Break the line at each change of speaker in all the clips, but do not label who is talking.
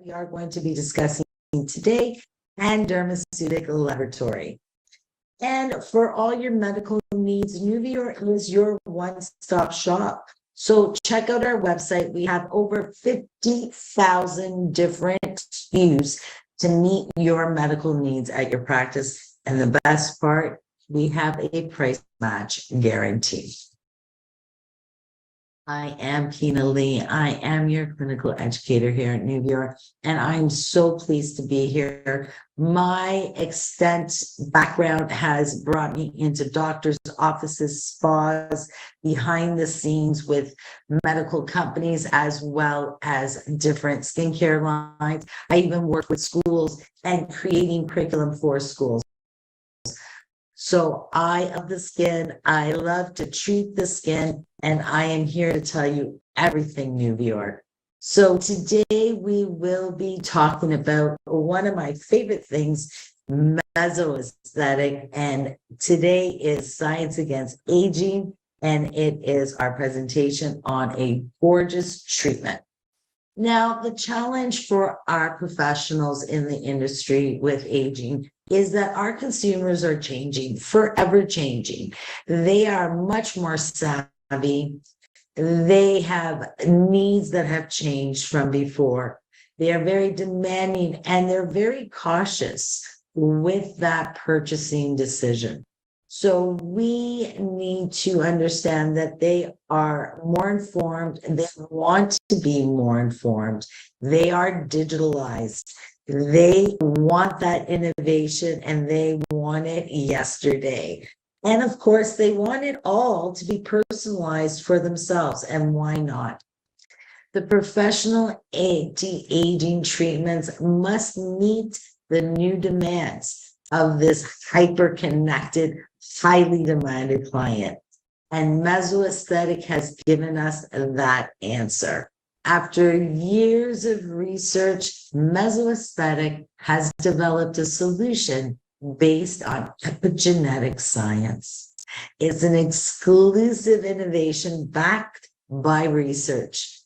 we are going to be discussing today, and dermaceutical laboratory. And for all your medical needs, Nuvior is your one-stop shop. So check out our website. We have over 50,000 different SKUs to meet your medical needs at your practice. And the best part, we have a price match guarantee. I am Pina Lee. I am your clinical educator here at Nuvior, and I'm so pleased to be here. My extensive background has brought me into doctors' offices, spas, behind the scenes with medical companies, as well as different skincare lines. I even work with schools and creating curriculum for schools. So I love the skin. I love to treat the skin, and I am here to tell you everything Nuvior. So today we will be talking about one of my favorite things, mesoaesthetic, and today is Science Against Aging, and it is our presentation on a gorgeous treatment. Now, the challenge for our professionals in the industry with aging is that our consumers are changing, forever changing. They are much more savvy. They have needs that have changed from before. They are very demanding, and they're very cautious with that purchasing decision. So we need to understand that they are more informed, and they want to be more informed. They are digitalized. They want that innovation, and they want it yesterday. And of course, they want it all to be personalized for themselves. And why not? The professional anti-aging treatments must meet the new demands of this hyper-connected, highly demanded client. And mesoaesthetic has given us that answer. After years of research, mesoaesthetic has developed a solution based on epigenetic science. It's an exclusive innovation backed by research,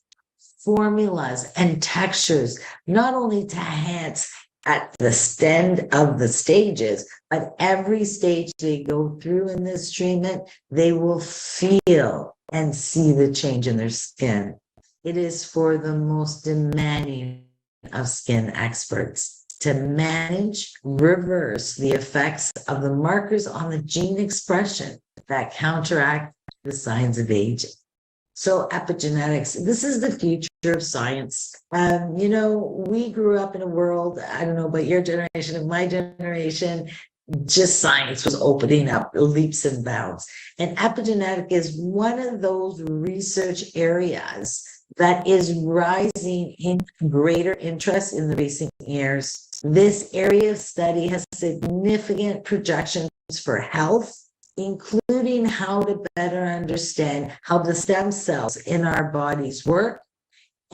formulas, and textures, not only to enhance at the end of the stages, but every stage they go through in this treatment, they will feel and see the change in their skin. It is for the most demanding of skin experts to manage, reverse the effects of the markers on the gene expression that counteract the signs of aging. So epigenetics, this is the future of science. We grew up in a world, I don't know about your generation, of my generation, just science was opening up leaps and bounds. And epigenetic is one of those research areas that is rising in greater interest in the recent years. This area of study has significant projections for health, including how to better understand how the stem cells in our bodies work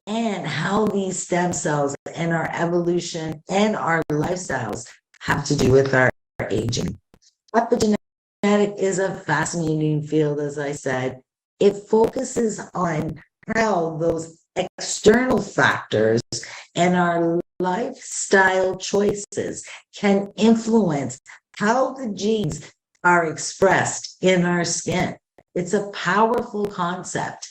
and how these stem cells and our evolution and our lifestyles have to do with our aging. Epigenetic is a fascinating field, as I said. It focuses on how those external factors and our lifestyle choices can influence how the genes are expressed in our skin. It's a powerful concept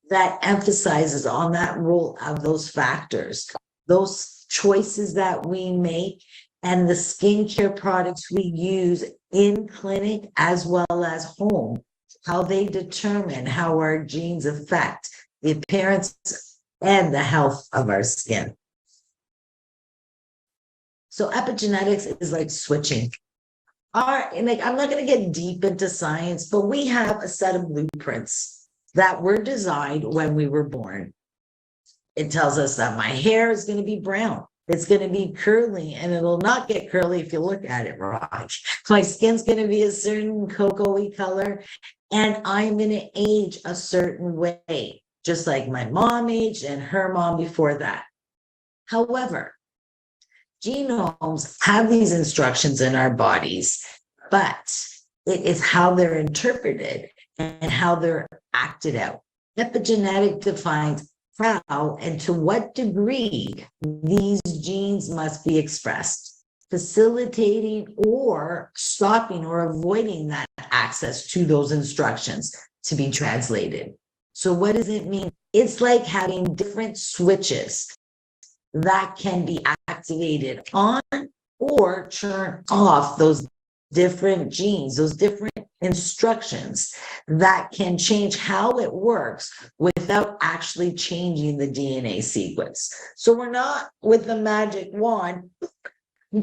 that emphasizes on that role of those factors, those choices that we make, and the skincare products we use in clinic as well as home, how they determine how our genes affect the appearance and the health of our skin. So epigenetics is like switching. I'm not going to get deep into science, but we have a set of blueprints that were designed when we were born. It tells us that my hair is going to be brown. It's going to be curly, and it'll not get curly if you look at it wrong. My skin's going to be a certain cocoa-y color, and I'm going to age a certain way, just like my mom aged and her mom before that. However, genomes have these instructions in our bodies, but it is how they're interpreted and how they're acted out. Epigenetic defines how and to what degree these genes must be expressed, facilitating or stopping or avoiding that access to those instructions to be translated. So what does it mean? It's like having different switches that can be activated on or turn off those different genes, those different instructions that can change how it works without actually changing the DNA sequence. So we're not with the magic wand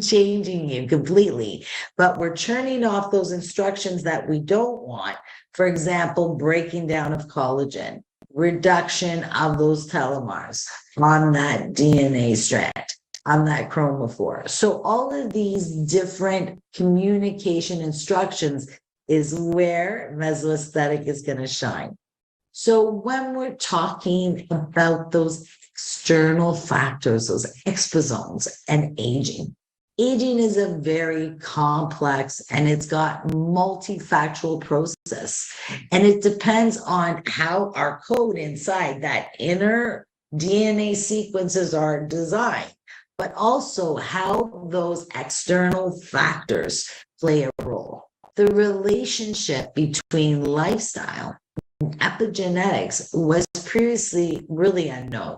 changing you completely, but we're turning off those instructions that we don't want. For example, breaking down of collagen, reduction of those telomeres on that DNA strand, on that chromophore. So all of these different communication instructions is where mesoaesthetic is going to shine. So when we're talking about those external factors, those exosomes and aging, aging is a very complex and it's got multifactorial process. And it depends on how our code inside that inner DNA sequences are designed, but also how those external factors play a role. The relationship between lifestyle and epigenetics was previously really unknown.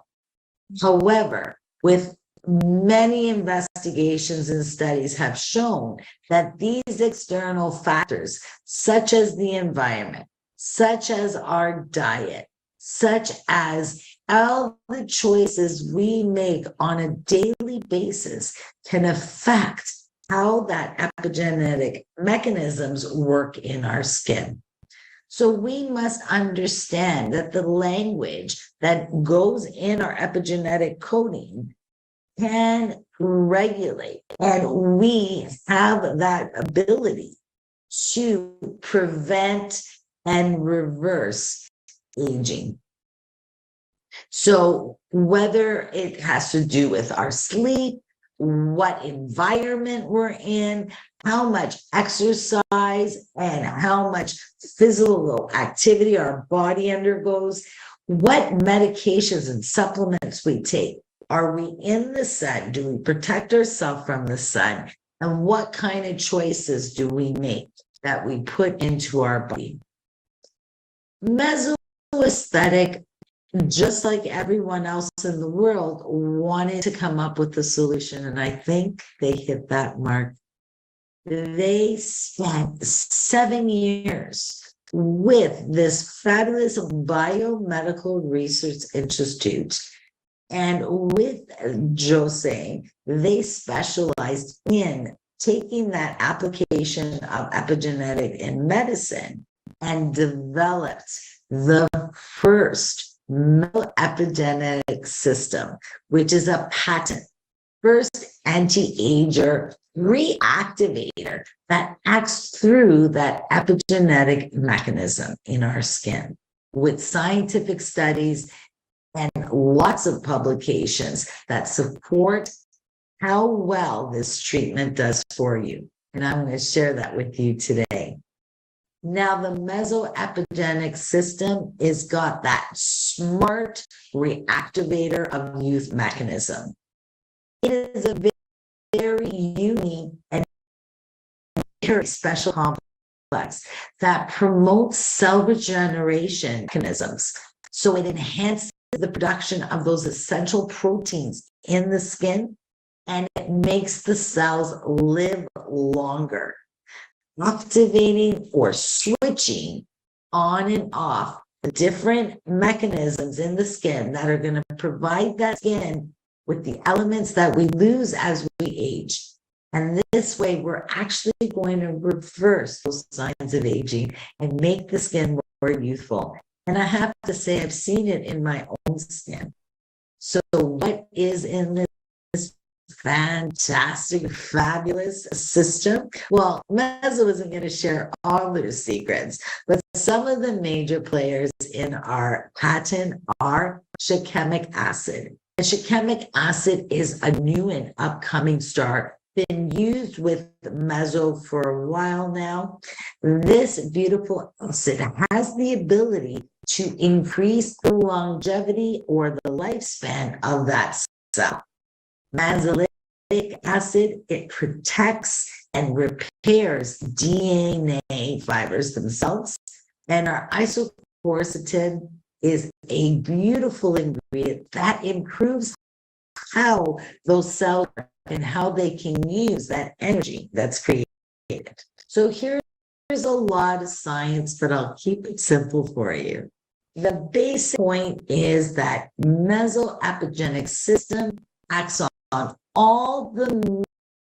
However, with many investigations and studies have shown that these external factors, such as the environment, such as our diet, such as all the choices we make on a daily basis, can affect how that epigenetic mechanisms work in our skin. So we must understand that the language that goes in our epigenetic coding can regulate, and we have that ability to prevent and reverse aging. So whether it has to do with our sleep, what environment we're in, how much exercise and how much physical activity our body undergoes, what medications and supplements we take. Are we in the sun? Do we protect ourselves from the sun? And what kind of choices do we make that we put into our body? Mesoaesthetic, just like everyone else in the world, wanted to come up with a solution. And I think they hit that mark. They spent 7 years with this fabulous biomedical research institute. And with Jose, they specialized in taking that application of epigenetic in medicine and developed the first epigenetic system, which is a patent, first anti-ager reactivator that acts through that epigenetic mechanism in our skin with scientific studies and lots of publications that support how well this treatment does for you. And I'm going to share that with you today. Now, the mesoepigenetic system is got that smart reactivator of youth mechanism. It is a very unique and very special complex that promotes cell regeneration mechanisms. So it enhances the production of those essential proteins in the skin, and it makes the cells live longer, activating or switching on and off the different mechanisms in the skin that are going to provide that skin with the elements that we lose as we age. And this way, we're actually going to reverse those signs of aging and make the skin more youthful. And I have to say, I've seen it in my own skin. So what is in this fantastic, fabulous system? Well, Meso isn't going to share all their secrets, but some of the major players in our patent are shikemic acid. And shikemic acid is a new and upcoming star, been used with Meso for a while now. This beautiful acid has the ability to increase the longevity or the lifespan of that cell. Manzanilic acid, it protects and repairs DNA fibers themselves. And our isoquercetin is a beautiful ingredient that improves how those cells and how they can use that energy that's created. So here's a lot of science, but I'll keep it simple for you. The basic point is that mesoepigenetic system acts on all the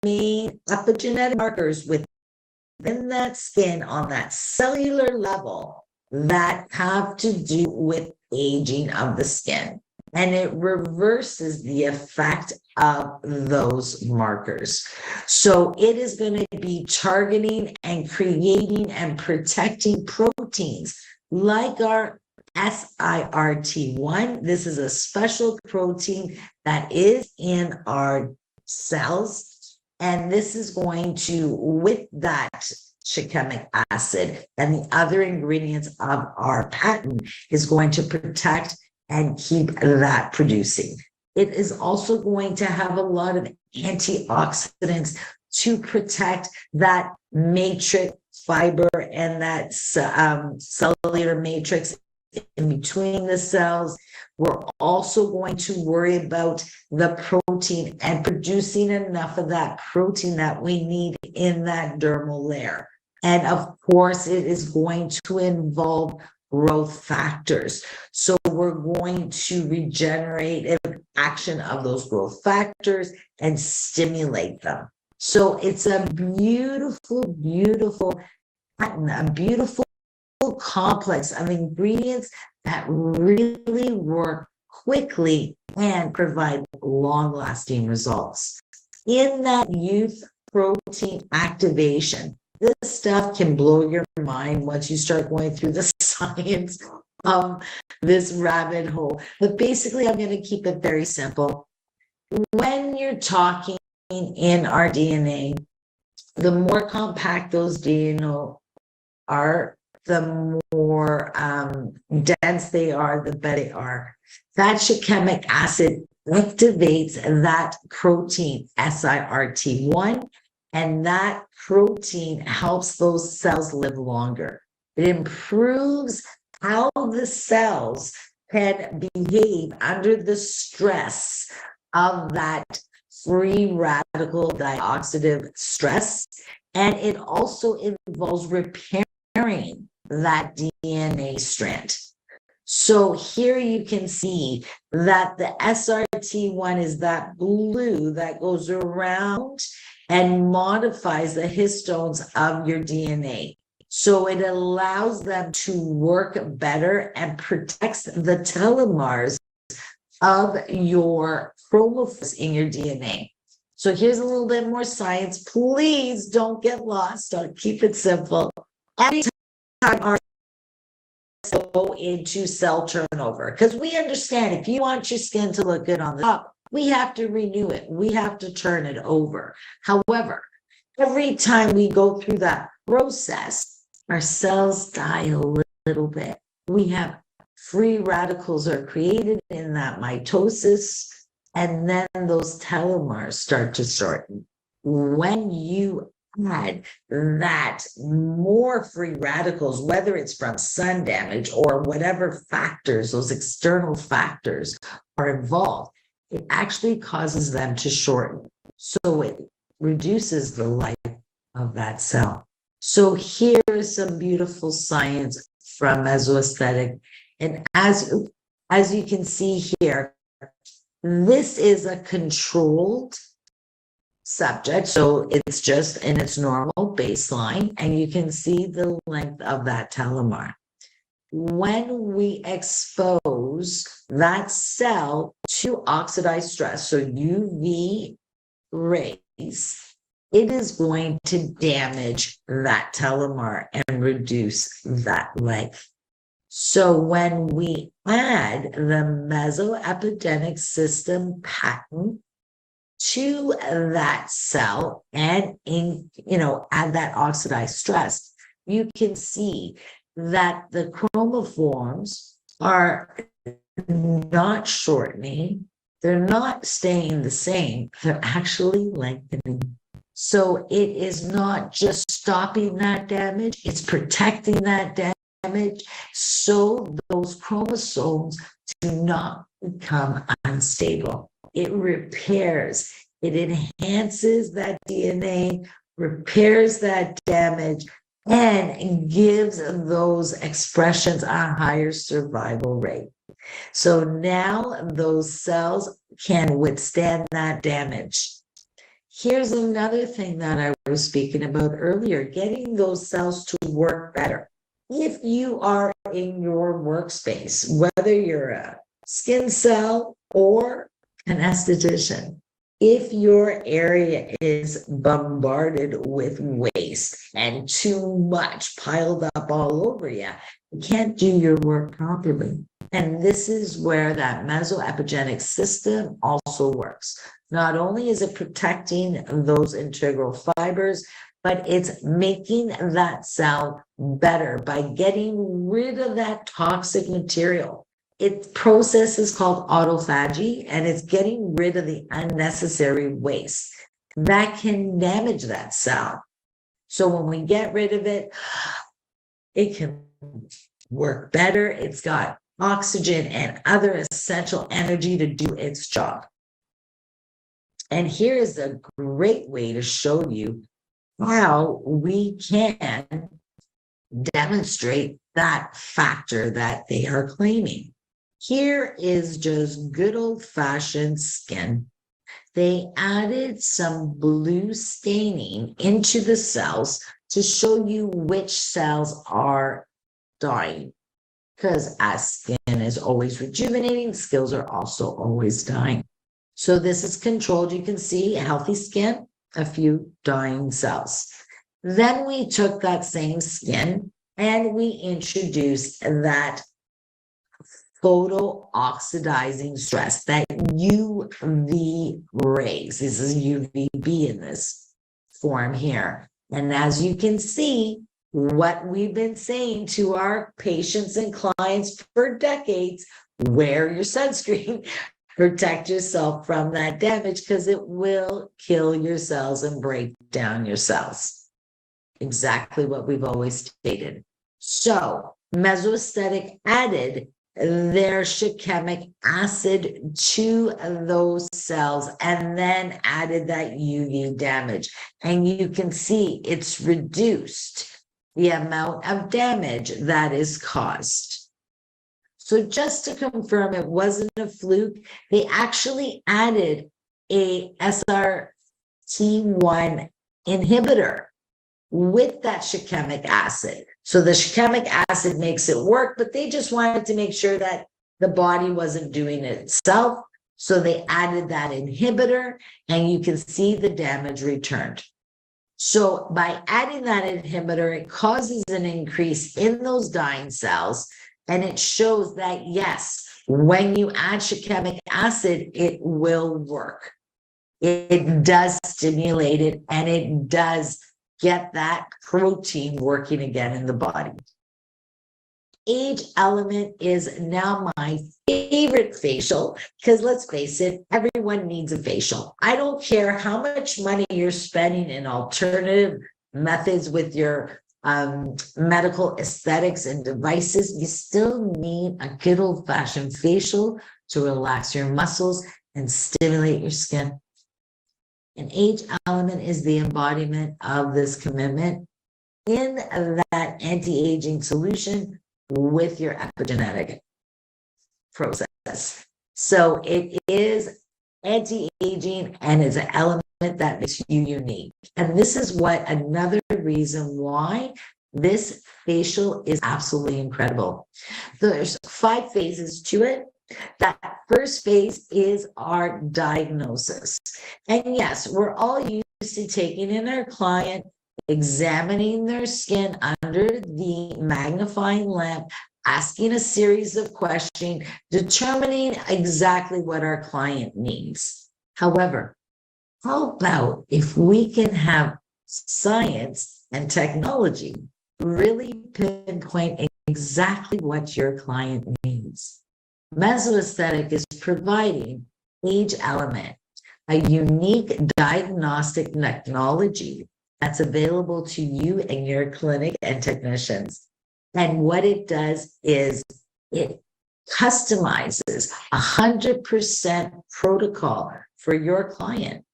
main epigenetic markers within that skin on that cellular level that have to do with aging of the skin. And it reverses the effect of those markers. So it is going to be targeting and creating and protecting proteins like our SIRT1. This is a special protein that is in our cells. And this is going to, with that shikemic acid and the other ingredients of our patent, is going to protect and keep that producing. It is also going to have a lot of antioxidants to protect that matrix fiber and that cellular matrix in between the cells. We're also going to worry about the protein and producing enough of that protein that we need in that dermal layer. And of course, it is going to involve growth factors. So we're going to regenerate an action of those growth factors and stimulate them. So it's a beautiful, beautiful patent, a beautiful complex of ingredients that really work quickly and provide long-lasting results. In that youth protein activation, this stuff can blow your mind once you start going through the science of this rabbit hole. But basically, I'm going to keep it very simple. When you're talking in our DNA, the more compact those DNA are, the more dense they are, the better they are. That shikemic acid activates that protein, SIRT1, and that protein helps those cells live longer. It improves how the cells can behave under the stress of that free radical dioxidative stress. And it also involves repairing that DNA strand. So here you can see that the SRT1 is that glue that goes around and modifies the histones of your DNA. So it allows them to work better and protects the telomeres of your chromophores in your DNA. So here's a little bit more science. Please don't get lost. I'll keep it simple. Every time our go into cell turnover, because we understand if you want your skin to look good on the top, we have to renew it. We have to turn it over. However, every time we go through that process, our cells die a little bit. We have free radicals are created in that mitosis, and then those telomeres start to shorten. When you add that more free radicals, whether it's from sun damage or whatever factors, those external factors are involved, it actually causes them to shorten. So it reduces the life of that cell. So here is some beautiful science from mesoaesthetic. And as you can see here, this is a controlled subject. So it's just in its normal baseline, and you can see the length of that telomere. When we expose that cell to oxidized stress, so UV rays, it is going to damage that telomere and reduce that length. So when we add the mesoepigenetic system pattern to that cell and add that oxidized stress, you can see that the chromosomes are not shortening, they're not staying the same, they're actually lengthening. So it is not just stopping that damage, it's protecting that damage so those chromosomes do not become unstable. It repairs, it enhances that DNA, repairs that damage, and gives those expressions a higher survival rate. So now those cells can withstand that damage. Here's another thing that I was speaking about earlier, getting those cells to work better. If you are in your workspace, whether you're a skin cell or an esthetician, if your area is bombarded with waste and too much piled up all over you, you can't do your work properly. And this is where that mesoepigenetic system also works. Not only is it protecting those integral fibers, but it's making that cell better by getting rid of that toxic material. Its process is called autophagy, and it's getting rid of the unnecessary waste that can damage that cell. So when we get rid of it, it can work better. It's got oxygen and other essential energy to do its job. And here is a great way to show you how we can demonstrate that factor that they are claiming. Here is just good old-fashioned skin. They added some blue staining into the cells to show you which cells are dying. Because as skin is always rejuvenating, cells are also always dying. So this is controlled. You can see healthy skin, a few dying cells. Then we took that same skin and we introduced that photo-oxidizing stress, that UV rays. This is UVB in this form here. And as you can see, what we've been saying to our patients and clients for decades, wear your sunscreen, protect yourself from that damage because it will kill your cells and break down your cells. Exactly what we've always stated. So Mesoaesthetic added their shikemic acid to those cells and then added that UV damage. And you can see it's reduced the amount of damage that is caused. So just to confirm it wasn't a fluke, they actually added a SRT1 inhibitor with that shikemic acid. So the shikemic acid makes it work, but they just wanted to make sure that the body wasn't doing it itself. So they added that inhibitor and you can see the damage returned. So by adding that inhibitor, it causes an increase in those dying cells. And it shows that, yes, when you add shikemic acid, it will work. It does stimulate it and it does get that protein working again in the body. Age Element is now my favorite facial because let's face it, everyone needs a facial. I don't care how much money you're spending in alternative methods with your medical aesthetics and devices, you still need a good old-fashioned facial to relax your muscles and stimulate your skin. And Age Element is the embodiment of this commitment in that anti-aging solution with your epigenetic process. So it is anti-aging and it's an element that makes you unique. And this is what another reason why this facial is absolutely incredible. There's 5 phases to it. That first phase is our diagnosis. And yes, we're all used to taking in our client, examining their skin under the magnifying lamp, asking a series of questions, determining exactly what our client needs. However, how about if we can have science and technology really pinpoint exactly what your client needs. Mesoaesthetic is providing age element, a unique diagnostic technology that's available to you and your clinic and technicians. And what it does is it customizes 100% protocol for your client,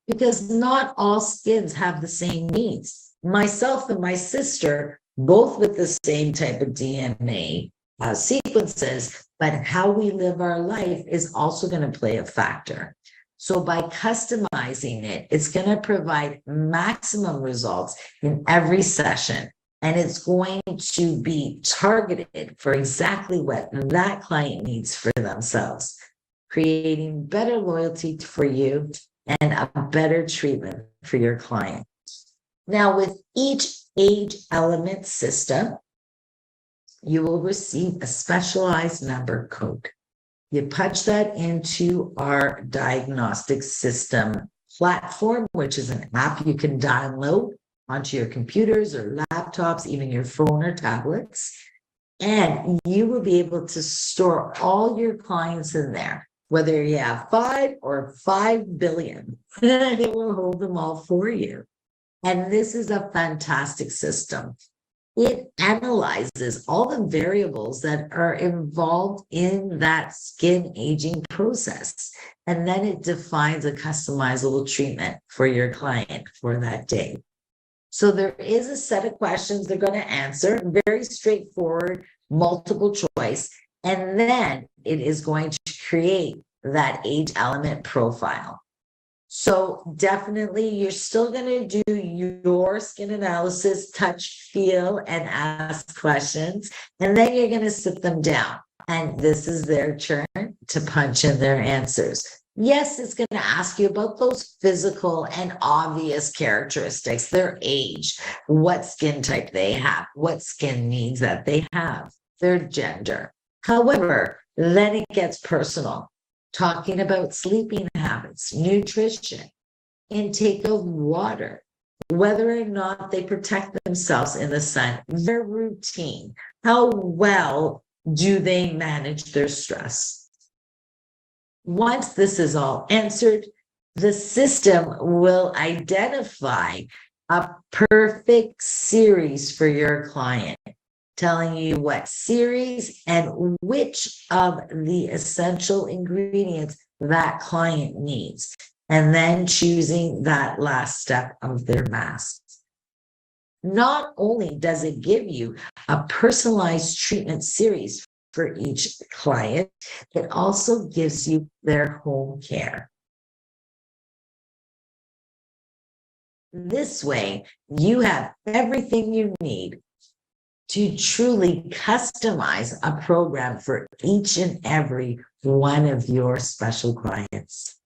because not all skins have the same needs. Myself and my sister, both with the same type of DNA sequences, but how we live our life is also going to play a factor. So by customizing it, it's going to provide maximum results in every session. And it's going to be targeted for exactly what that client needs for themselves, creating better loyalty for you and a better treatment for your client. Now, with each age element system, you will receive a specialized number code. You punch that into our diagnostic system platform, which is an app you can download onto your computers or laptops, even your phone or tablets. And you will be able to store all your clients in there, whether you have 5 or 5 billion, it will hold them all for you. And this is a fantastic system. It analyzes all the variables that are involved in that skin aging process. And then it defines a customizable treatment for your client for that day. So there is a set of questions they're going to answer, very straightforward, multiple choice. And then it is going to create that age element profile. So definitely you're still going to do your skin analysis, touch, feel, and ask questions. And then you're going to sit them down. And this is their turn to punch in their answers. Yes, it's going to ask you about those physical and obvious characteristics, their age, what skin type they have, what skin needs that they have, their gender. However, then it gets personal, talking about sleeping habits, nutrition, intake of water, whether or not they protect themselves in the sun, their routine, how well do they manage their stress. Once this is all answered, the system will identify a perfect series for your client, telling you what series and which of the essential ingredients that client needs, and then choosing that last step of their mask. Not only does it give you a personalized treatment series for each client, it also gives you their home care. This way, you have everything you need to truly customize a program for each and every one of your special clients.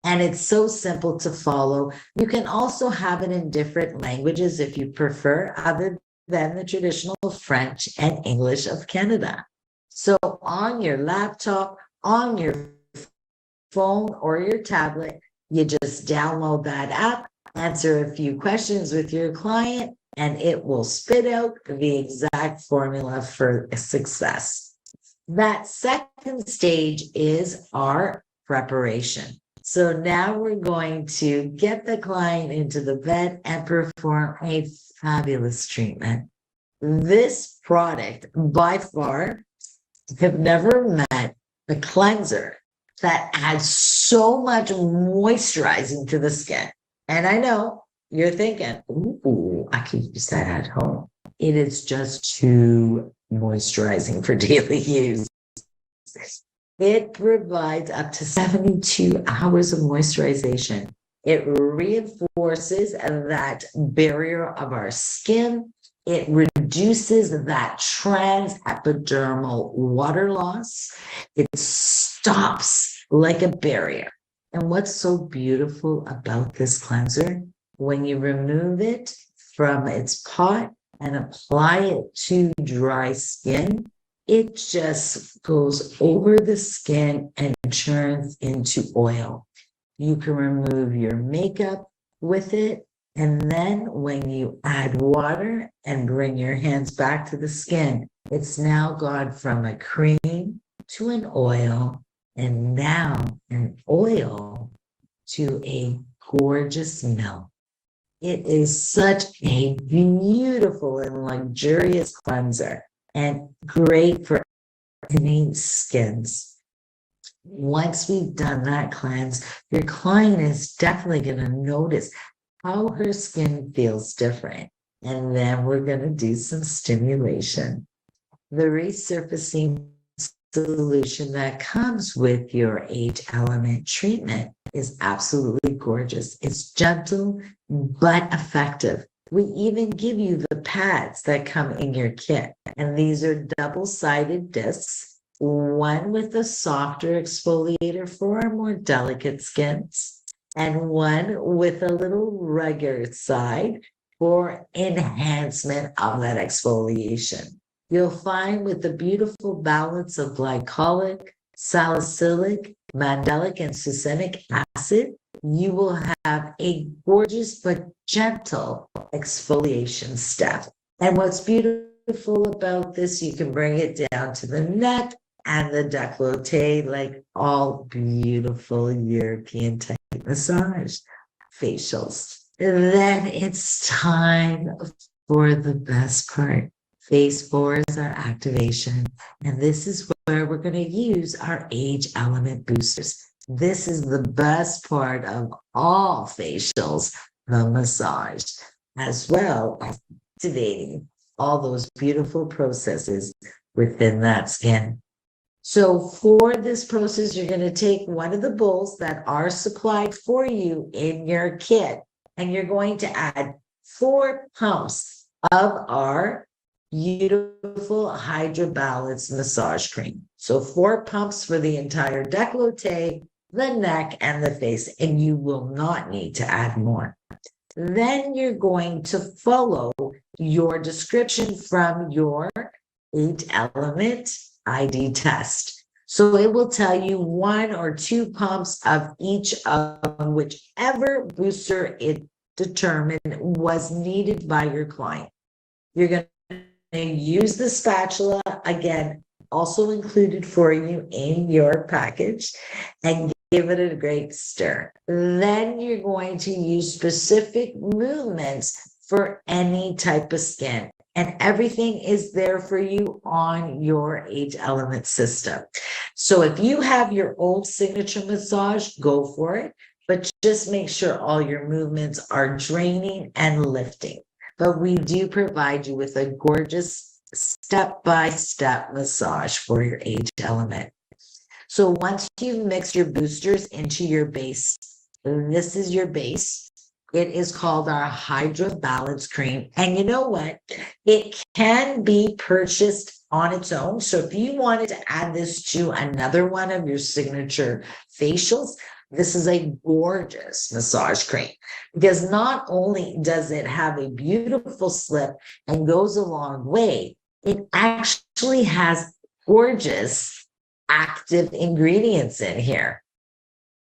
And it's so simple to follow. You can also have it in different languages if you prefer, other than the traditional French and English of Canada. So on your laptop, on your phone or your tablet, you just download that app, answer a few questions with your client, and it will spit out the exact formula for success. That second stage is our preparation. So now we're going to get the client into the bed and perform a fabulous treatment. This product, by far, have never met a cleanser that adds so much moisturizing to the skin. And I know you're thinking, ooh, I could use that at home. It is just too moisturizing for daily use. It provides up to 72 hours of moisturization. It reinforces that barrier of our skin. It reduces that transepidermal water loss. It stops like a barrier. And what's so beautiful about this cleanser, when you remove it from its pot and apply it to dry skin, it just goes over the skin and turns into oil. You can remove your makeup with it. And then when you add water and bring your hands back to the skin, it's now gone from a cream to an oil, and now an oil to a gorgeous milk. It is such a beautiful and luxurious cleanser and great for any skins. Once we've done that cleanse, your client is definitely going to notice how her skin feels different. And then we're going to do some stimulation. The resurfacing solution that comes with your age element treatment is absolutely gorgeous. It's gentle but effective. We even give you the pads that come in your kit, and these are double-sided discs, one with a softer exfoliator for our more delicate skins, and one with a little rugged side for enhancement of that exfoliation. You'll find with the beautiful balance of glycolic, salicylic, mandelic, and succinic acid, you will have a gorgeous but gentle exfoliation step. And what's beautiful about this, you can bring it down to the neck and the décolleté, like all beautiful European type massage facials. And then it's time for the best part. Phase 4 is our activation, and this is where we're going to use our age element boosters. This is the best part of all facials, the massage, as well as activating all those beautiful processes within that skin. So for this process, you're going to take one of the bowls that are supplied for you in your kit, and you're going to add 4 pumps of our beautiful Hydra Balance massage cream. So 4 pumps for the entire décolleté, the neck, and the face, and you will not need to add more. Then you're going to follow your description from your 8 element ID test. So it will tell you 1 or 2 pumps of each of whichever booster it determined was needed by your client. You're going to use the spatula, again, also included for you in your package, and give it a great stir. Then you're going to use specific movements for any type of skin. And everything is there for you on your age element system. So if you have your old signature massage, go for it. But just make sure all your movements are draining and lifting. But we do provide you with a gorgeous step-by-step massage for your age element. So once you've mixed your boosters into your base, this is your base. It is called our Hydra Balance Cream. And you know what? It can be purchased on its own. So if you wanted to add this to another one of your signature facials, this is a gorgeous massage cream, because not only does it have a beautiful slip and goes a long way, it actually has gorgeous active ingredients in here.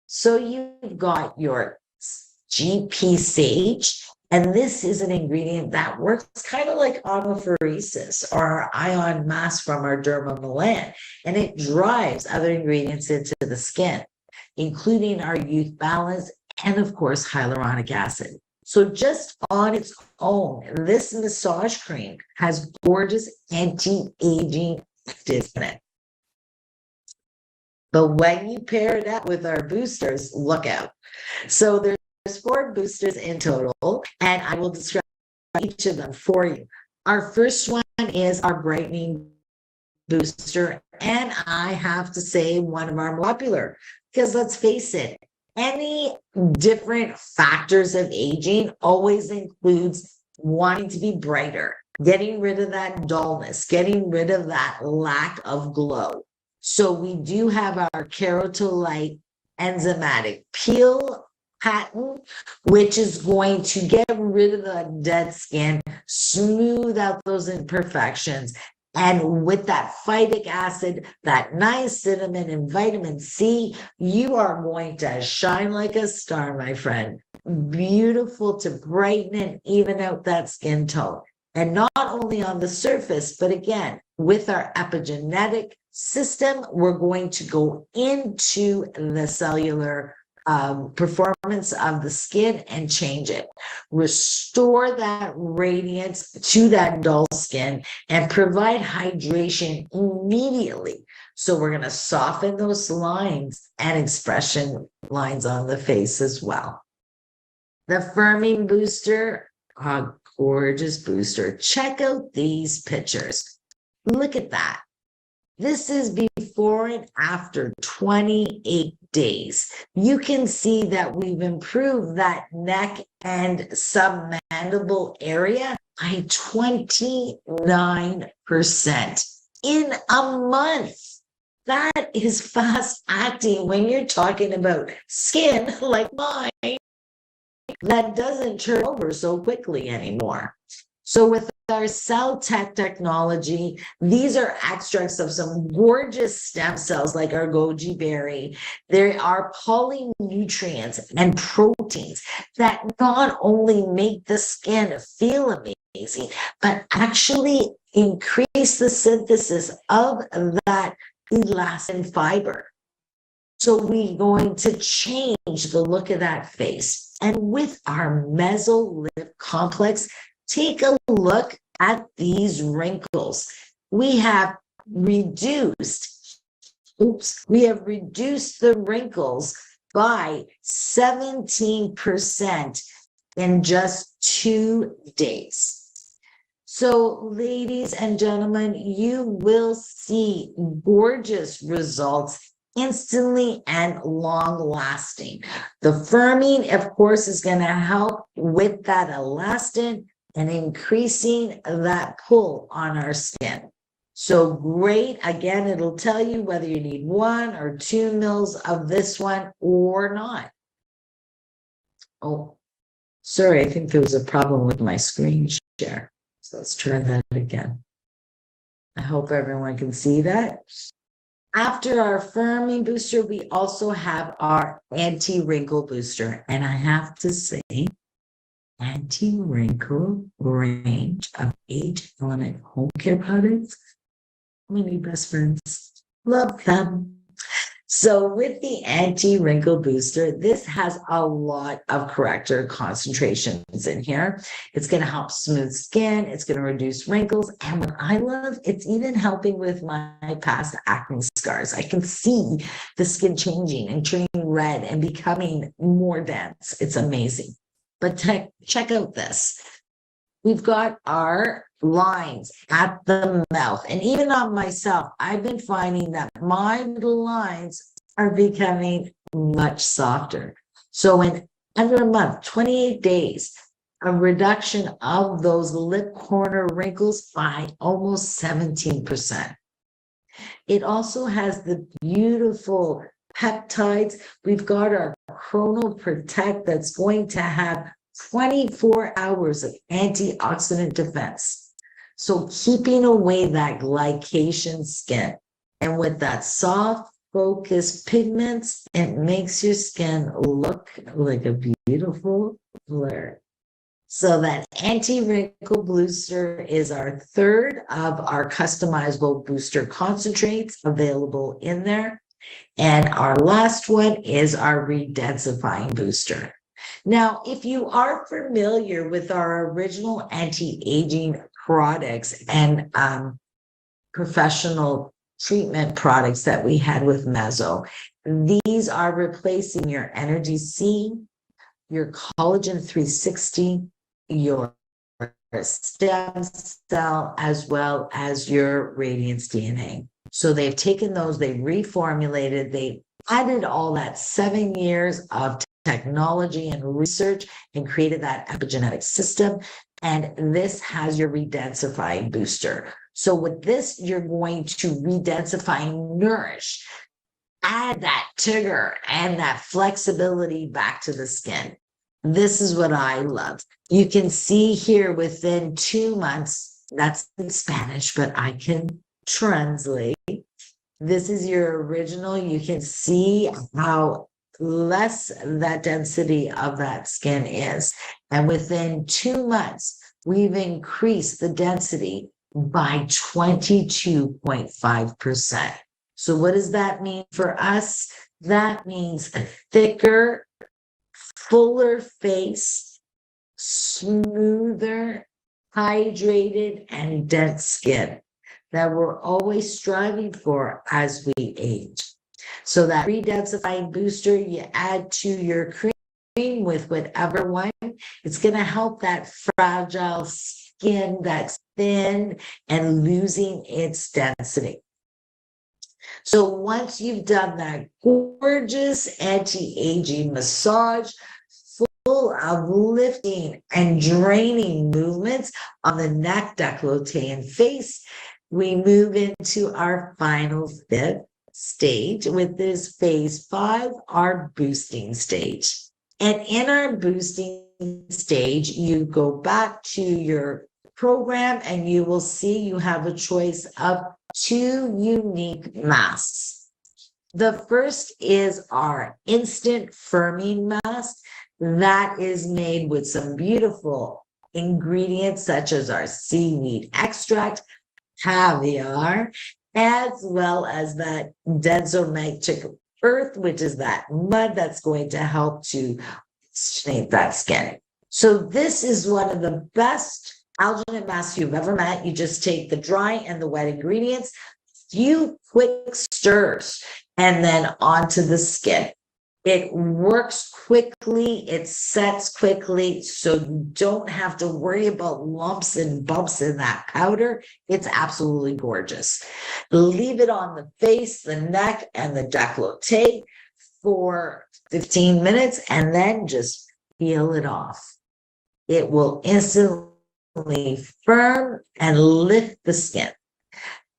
So you've got your GP sage, and this is an ingredient that works kind of like anaphoresis or ion mask from our derma Milan, and it drives other ingredients into the skin, including our youth balance and, of course, hyaluronic acid. So just on its own, this massage cream has gorgeous anti-aging actives in it. But when you pair it up with our boosters, look out. So there's 4 boosters in total, and I will describe each of them for you. Our first one is our brightening booster, and I have to say one of our popular, because let's face it, any different factors of aging always includes wanting to be brighter, getting rid of that dullness, getting rid of that lack of glow. So we do have our Keratolyte enzymatic peel patent, which is going to get rid of the dead skin, smooth out those imperfections, And with that phytic acid, that niacinamide and vitamin C, you are going to shine like a star, my friend. Beautiful to brighten and even out that skin tone. And not only on the surface, but again, with our epigenetic system, we're going to go into the cellular performance of the skin and change it, restore that radiance to that dull skin, and provide hydration immediately. So we're going to soften those lines and expression lines on the face as well. The firming booster, a gorgeous booster. Check out these pictures. Look at that. This is before and after 28 days. You can see that we've improved that neck and submandible area by 29% in a month. That is fast acting when you're talking about skin like mine that doesn't turn over so quickly anymore. So with our cell tech technology, these are extracts of some gorgeous stem cells like our goji berry. There are polynutrients and proteins that not only make the skin feel amazing, but actually increase the synthesis of that elastin fiber. So we're going to change the look of that face. And with our mesolip complex, take a look at these wrinkles. We have reduced the wrinkles by 17% in just 2 days. So, ladies and gentlemen, you will see gorgeous results instantly and long lasting. The firming, of course, is going to help with that elastin and increasing that pull on our skin. So great. Again, it'll tell you whether you need 1 or 2 mils of this one or not. Oh, sorry, I think there was a problem with my screen share. So let's try that again. I hope everyone can see that. After our firming booster, we also have our anti-wrinkle booster. And I have to say, anti-wrinkle range of age element home care products. My new best friends. Love them. So with the anti-wrinkle booster, this has a lot of corrector concentrations in here. It's going to help smooth skin. It's going to reduce wrinkles. And what I love, it's even helping with my past acne scars. I can see the skin changing and turning red and becoming more dense. It's amazing. But check out this. We've got our lines at the mouth. And even on myself, I've been finding that my little lines are becoming much softer. So in under a month, 28 days, a reduction of those lip corner wrinkles by almost 17%. It also has the beautiful peptides. We've got our Chrono Protect that's going to have 24 hours of antioxidant defense. So keeping away that glycation skin. And with that soft, focused pigments, it makes your skin look like a beautiful blur. So that anti-wrinkle booster is our third of our customizable booster concentrates available in there. And our last one is our redensifying booster. Now, if you are familiar with our original anti-aging products and professional treatment products that we had with Meso, these are replacing your Energy C, your Collagen 360, your stem cell, as well as your Radiance DNA. So they've taken those, they've reformulated, they added all that 7 years of technology and research and created that epigenetic system. And this has your redensifying booster. So with this, you're going to redensify, nourish, add that tigger and that flexibility back to the skin. This is what I love. You can see here within 2 months, That's in Spanish, but I can translate. This is your original. You can see how less that density of that skin is. And within 2 months, we've increased the density by 22.5%. So what does that mean for us? That means a thicker, fuller face, smoother, hydrated, and dense skin that we're always striving for as we age. So that redensifying booster you add to your cream with whatever one, it's going to help that fragile skin that's thin and losing its density. So once you've done that gorgeous anti-aging massage, full of lifting and draining movements on the neck, décolleté, and face, we move into our final fifth stage, with this phase 5, our boosting stage. And in our boosting stage, you go back to your program and you will see you have a choice of 2 unique masks. The first is our instant firming mask that is made with some beautiful ingredients such as our seaweed extract, caviar, as well as that densomatic earth, which is that mud that's going to help to shape that skin. So this is one of the best alginate masks you've ever met. You just take the dry and the wet ingredients, few quick stirs, and then onto the skin. It works quickly, it sets quickly, so you don't have to worry about lumps and bumps in that powder. It's absolutely gorgeous. Leave it on the face, the neck, and the décolleté for 15 minutes, and then just peel it off. It will instantly firm and lift the skin.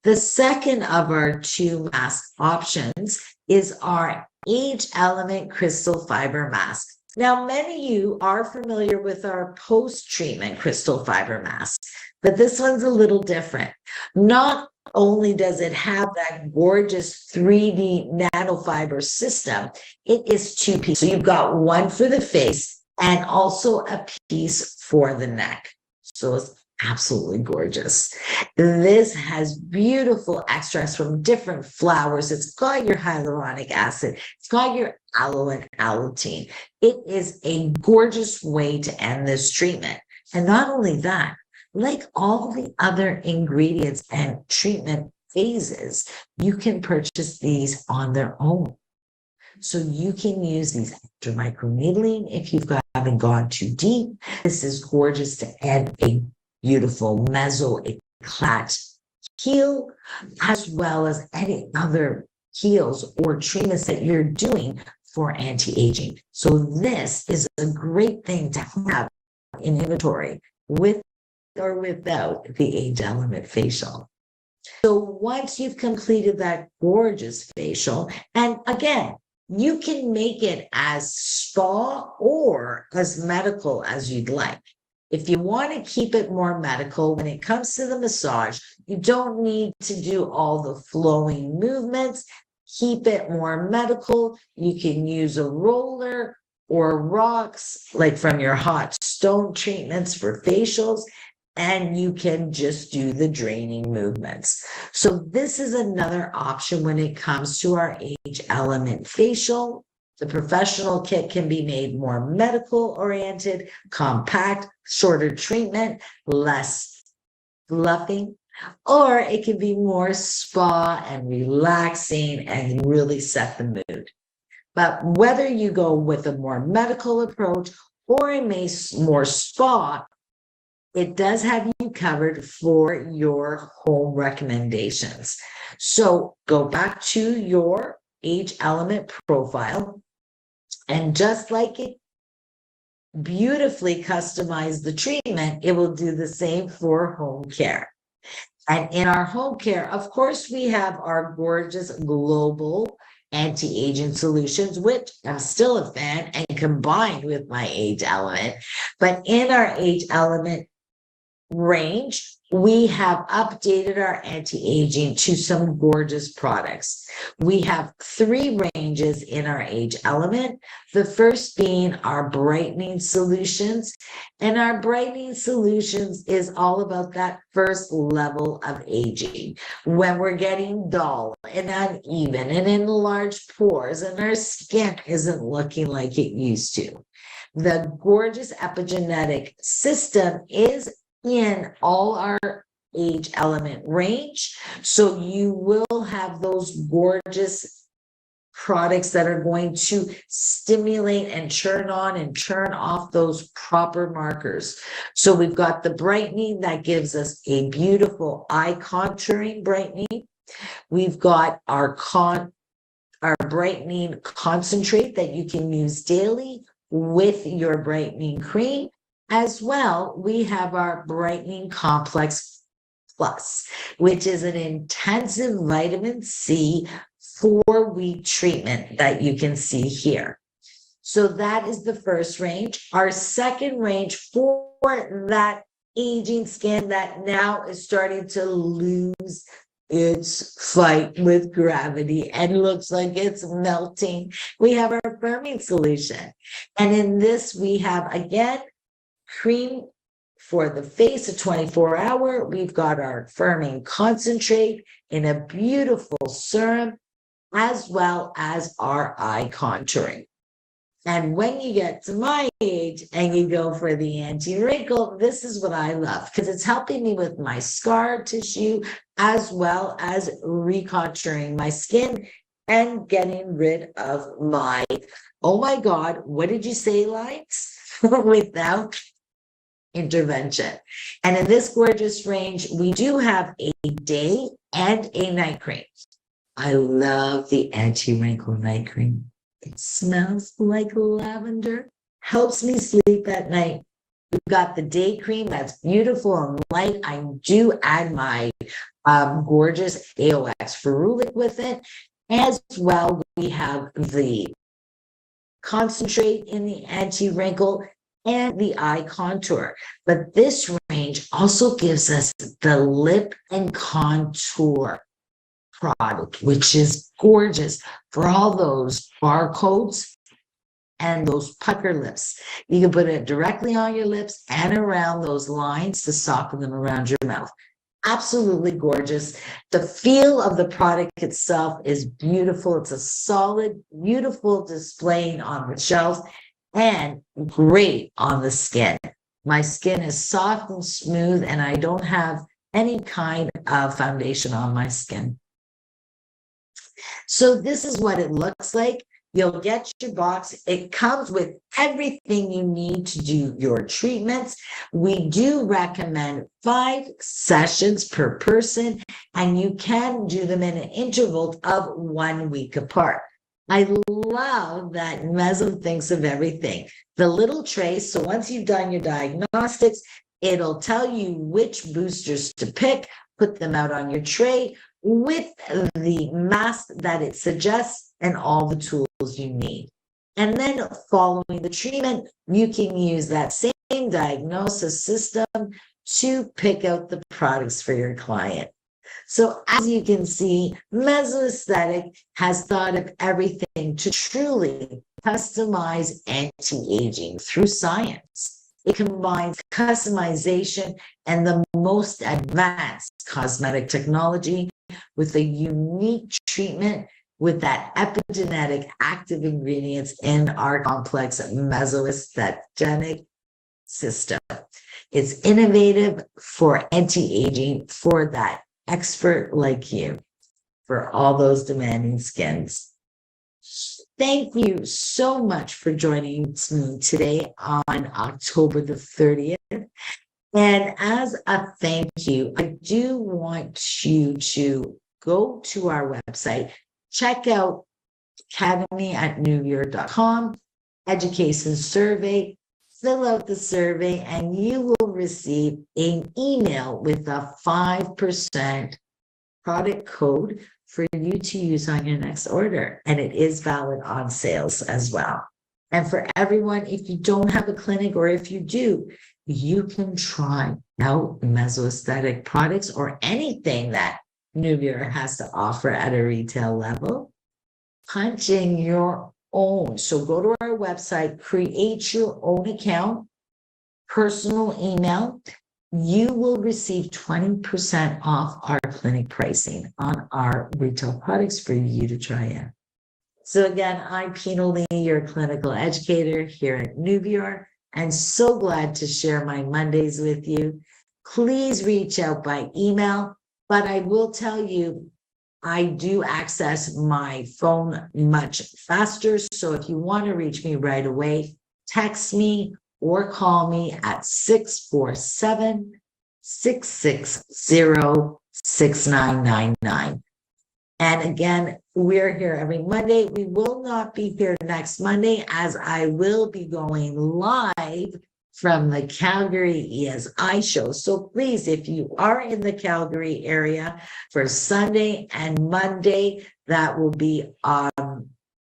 The second of our 2 mask options is our Age Element Crystal Fiber Mask. Now, many of you are familiar with our post-treatment crystal fiber mask, but this one's a little different. Not only does it have that gorgeous 3D nanofiber system, it is 2 pieces. So you've got one for the face and also a piece for the neck. So it's absolutely gorgeous. This has beautiful extracts from different flowers. It's got your hyaluronic acid. It's got your aloe and allantoin. It is a gorgeous way to end this treatment. And not only that, like all the other ingredients and treatment phases, you can purchase these on their own. So you can use these after microneedling if you haven't gone too deep. This is gorgeous to add a beautiful meso-eclat heel, as well as any other heels or treatments that you're doing for anti-aging. So this is a great thing to have in inventory with or without the Age Element facial. So once you've completed that gorgeous facial, and again, you can make it as spa or as medical as you'd like. If you want to keep it more medical, when it comes to the massage, you don't need to do all the flowing movements. Keep it more medical. You can use a roller or rocks, like from your hot stone treatments for facials, and you can just do the draining movements. So this is another option when it comes to our Age Element facial. The professional kit can be made more medical oriented, compact, shorter treatment, less fluffing, or it can be more spa and relaxing and really set the mood. But whether you go with a more medical approach or a more spa, it does have you covered for your home recommendations. So go back to your Age Element profile, and just like it beautifully customized the treatment, it will do the same for home care. And in our home care, of course, we have our gorgeous global anti-aging solutions, which I'm still a fan and combined with my Age Element. But in our Age Element range, we have updated our anti-aging to some gorgeous products. We have 3 ranges in our age element. The first being our brightening solutions. And our brightening solutions is all about that first level of aging. When we're getting dull and uneven and enlarged pores and our skin isn't looking like it used to. The gorgeous epigenetic system is in all our age element range. So you will have those gorgeous products that are going to stimulate and turn on and turn off those proper markers. So we've got the brightening that gives us a beautiful eye contouring brightening. We've got our brightening concentrate that you can use daily with your brightening cream. As well, we have our brightening complex plus, which is an intensive vitamin C 4-week treatment that you can see here. So that is the first range. Our second range for that aging skin that now is starting to lose its fight with gravity and looks like it's melting. We have our firming solution. And in this, we have, again, cream for the face, a 24-hour. We've got our firming concentrate in a beautiful serum, as well as our eye contouring. And when you get to my age and you go for the anti-wrinkle, this is what I love because it's helping me with my scar tissue, as well as recontouring my skin and getting rid of my, oh my God, what did you say, lines? Without intervention. And in this gorgeous range, we do have a day and a night cream. I love the anti-wrinkle night cream. It smells like lavender, helps me sleep at night. We've got the day cream that's beautiful and light. I do add my gorgeous AOX ferulic with it. As well, we have the concentrate in the anti-wrinkle and the eye contour. But this range also gives us the lip and contour product, which is gorgeous for all those barcodes and those pucker lips. You can put it directly on your lips and around those lines to soften them around your mouth. Absolutely gorgeous. The feel of the product itself is beautiful. It's a solid, beautiful displaying on the shelves and great on the skin. My skin is soft and smooth, and I don't have any kind of foundation on my skin. So this is what it looks like. You'll get your box. It comes with everything you need to do your treatments. We do recommend 5 sessions per person, and you can do them in an interval of 1 week apart. I love that Meso thinks of everything. The little tray, so once you've done your diagnostics, it'll tell you which boosters to pick, put them out on your tray with the mask that it suggests and all the tools you need. And then following the treatment, you can use that same diagnosis system to pick out the products for your client. So as you can see, Meso Aesthetic has thought of everything to truly customize anti-aging through science. It combines customization and the most advanced cosmetic technology with a unique treatment with that epigenetic active ingredients in our complex mesoaesthetic system. It's innovative for anti-aging for that expert like you, for all those demanding skins. Thank you so much for joining me today on October the 30th. And as a thank you, I do want you to go to our website, check out academy@newyear.com, education survey, fill out the survey, and you will receive an email with a 5% product code for you to use on your next order. And it is valid on sales as well. And for everyone, if you don't have a clinic or if you do, you can try out mesoaesthetic products or anything that Nuvior has to offer at a retail level. Punching your own. So go to our website, create your own account, personal email. You will receive 20% off our clinic pricing on our retail products for you to try out. So again, I'm Pina Lee, your clinical educator here at Nuvior, and so glad to share my Mondays with you. Please reach out by email, but I will tell you, I do access my phone much faster. So if you want to reach me right away, text me or call me at 647-660-6999. And again, we're here every Monday. We will not be here next Monday as I will be going live from the Calgary ESI show. So please, if you are in the Calgary area for Sunday and Monday, that will be on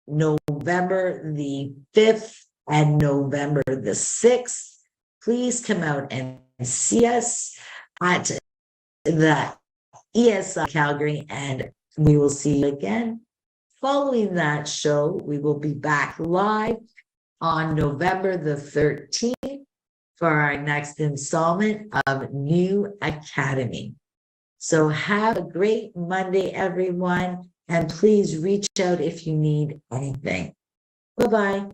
November the 5th and November the 6th. Please come out and see us at the ESI Calgary, and we will see you again. Following that show, we will be back live on November the 13th for our next installment of New Academy. So have a great Monday, everyone, and please reach out if you need anything. Bye-bye.